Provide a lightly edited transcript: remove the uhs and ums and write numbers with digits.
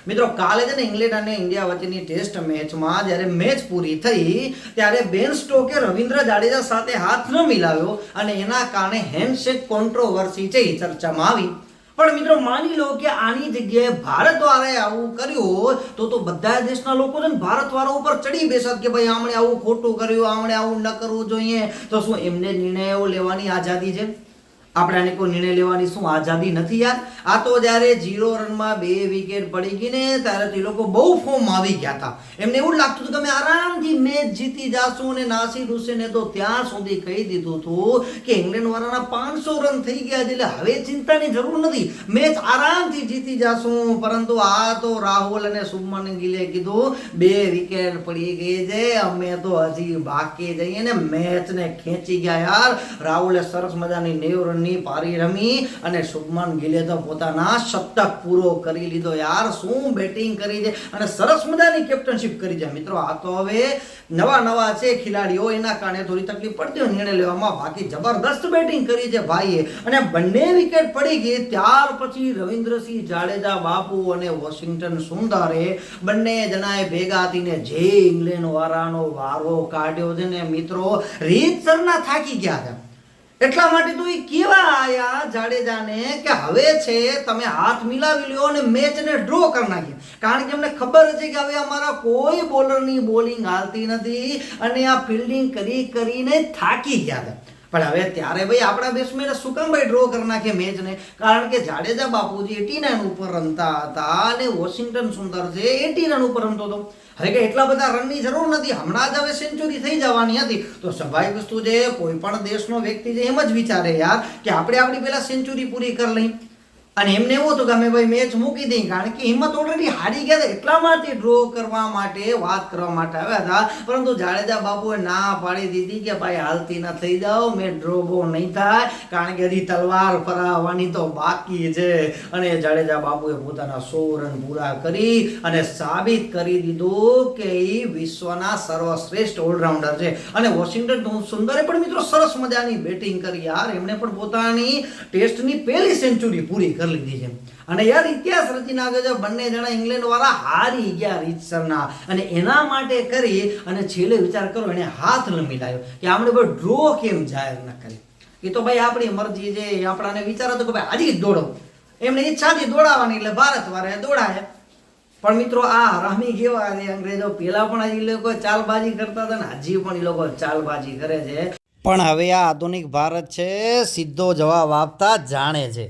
મિત્રો કાલે છે ને ઇંગ્લેન્ડ અને ઇન્ડિયા વચ્ચેની ટેસ્ટ મેચમાં જ્યારે મેચ પૂરી થઈ ત્યારે બેન સ્ટોકે રવિન્દ્ર જાડેજા સાથે હાથ ન મિલાવ્યો અને એના કારણે હેન્ડશેક કોન્ટ્રોવર્સી છે એ ચર્ચામાં આવી। પણ મિત્રો માની લો કે આની જગ્યાએ ભારત વાળાએ આવું કર્યું તો બધા દેશના લોકો છે ને ભારત વાળા ઉપર ચડી બેસત કે ભાઈ આમણે આવું ખોટું કર્યું, આમણે આવું ન કરવું જોઈએ। તો શું એમને નિર્ણયો લેવાની આઝાદી છે? આપણે આને કોઈ નિર્ણય લેવાની શું આઝાદી નથી યાર? આ તો જ્યારે 0 રનમાં 2 વિકેટ પડી ગઈ ને ત્યારે તે લોકો બહુ ફોર્મ આવી ગયા હતા। એમને એવું લાગતું હતું કે અમે આરામથી મેચ જીતી જાશું અને નાસિર હુસેને તો ત્યાં સુધી કહી દીધું હતું કે ઇંગ્લેન્ડ વાળાના 500 રન થઈ ગયા છે એટલે હવે ચિંતાની જરૂર નથી, મેચ આરામથી જીતી જાશું। પરંતુ આ તો રાહુલ અને શુભમન ગિલે કીધું 2 વિકેટ પડી ગઈ છે, અમે તો હજી બાકી જઈએ ને મેચને ખેંચી ગયા યાર। રાહુલે સરસ મજાની 90 રનની પારી રમી અને શુભમન ગિલે તો પોતાના શતક પૂરો કરી લીધો યાર। શું બેટિંગ કરી છે અને સરસ મજાની કેપ્ટનશિપ કરી છે મિત્રો। આ તો હવે નવા છે ખેલાડીઓ, એના કારણે થોડી તકલીફ પડતી હોય નિર્ણય લેવામાં, બાકી જબરદસ્ત બેટિંગ કરી છે ભાઈએ અને બંને વિકેટ પડી ગઈ ત્યાર પછી રવિન્દ્રસિંહ જાડેજા બાપુ અને વોશિંગ્ટન સુંદરે બંને જણાએ ભેગા થઈને જે ઇંગ્લેન્ડ વાળાનો વારો કાઢ્યો છે ને મિત્રો, રીતસરના થાકી ગયા છે। એટલા માટે તો એ કેવા આયા જાડેજાને કે હવે છે તમે હાથ મિલાવી લ્યો અને મેચને ડ્રો કરી નાખીએ, કારણ કે અમને ખબર છે કે હવે અમારા કોઈ બોલરની બોલિંગ હાલતી નથી અને આ ફિલ્ડિંગ કરીને થાકી ગયા છે। પણ હવે ત્યારે ભાઈ આપણા બેટ્સમેન શું કામ ભાઈ ડ્રો કરી નાખે મેચને? કારણ કે જાડેજા બાપુજી 89 ઉપર રમતા હતા અને વોશિંગ્ટન સુંદર છે 80 રન ઉપર રમતો હતો। હવે કે એટલા બધા રનની જરૂર નથી, હમણાં જ હવે સેન્ચુરી થઈ જવાની હતી। તો સ્વાભાવિક વસ્તુ છે, કોઈ પણ દેશનો વ્યક્તિ છે એમ જ વિચારે યાર કે આપણે આપણી પહેલા સેન્ચુરી પૂરી કરી લઈ અને એમને એવું હતું કે અમે ભાઈ મેચ મૂકી દઈએ, કારણ કે હિંમત ઓલરેડી હારી ગયા હતા એટલા માટે ડ્રો કરવા માટે વાત કરવા માટે આવ્યા હતા। પરંતુ જાડેજા બાપુએ ના પાડી દીધી કે ભાઈ હાલતી ના થઈ જાઓ, મેચ ડ્રો બહુ નહીં થાય, કારણ કે હજી તલવાર ફરાવવાની તો બાકી છે। અને જાડેજા બાપુએ પોતાના 100 રન પૂરા કરી અને સાબિત કરી દીધું કે એ વિશ્વના સર્વશ્રેષ્ઠ ઓલરાઉન્ડર છે। અને વોશિંગ્ટન સુંદરે પણ મિત્રો સરસ મજાની બેટિંગ કરી યાર, એમણે પણ પોતાની ટેસ્ટની પહેલી સેન્ચુરી પૂરી કરી લીધી છે। અને યાર ઇતિહાસ રચી નાખ્યો છે, બંને જણા ઇંગ્લેન્ડ વાળા હારી ગયા રીતસરના અને એના માટે કરી અને છેલ્લે વિચાર કરો એને હાથ ન મિલાયો કે આપણે ભાઈ ડ્રો કેમ જાહેર ન કરી। એ તો ભાઈ આપણી મરજી છે, આપણાને વિચાર હતો કે ભાઈ આજે જ દોડો, એમને ઈચ્છાથી દોડાવવાની એટલે ભારત વાળા દોડાય। પણ મિત્રો આ હરામી કેવા છે અંગ્રેજો, પેલા પણ એ લોકો ચાલબાજી કરતા હતા ને હજી પણ એ લોકો ચાલબાજી કરે છે। પણ હવે આ આધુનિક ભારત છે સીધો જવાબ આપતા જાણે છે।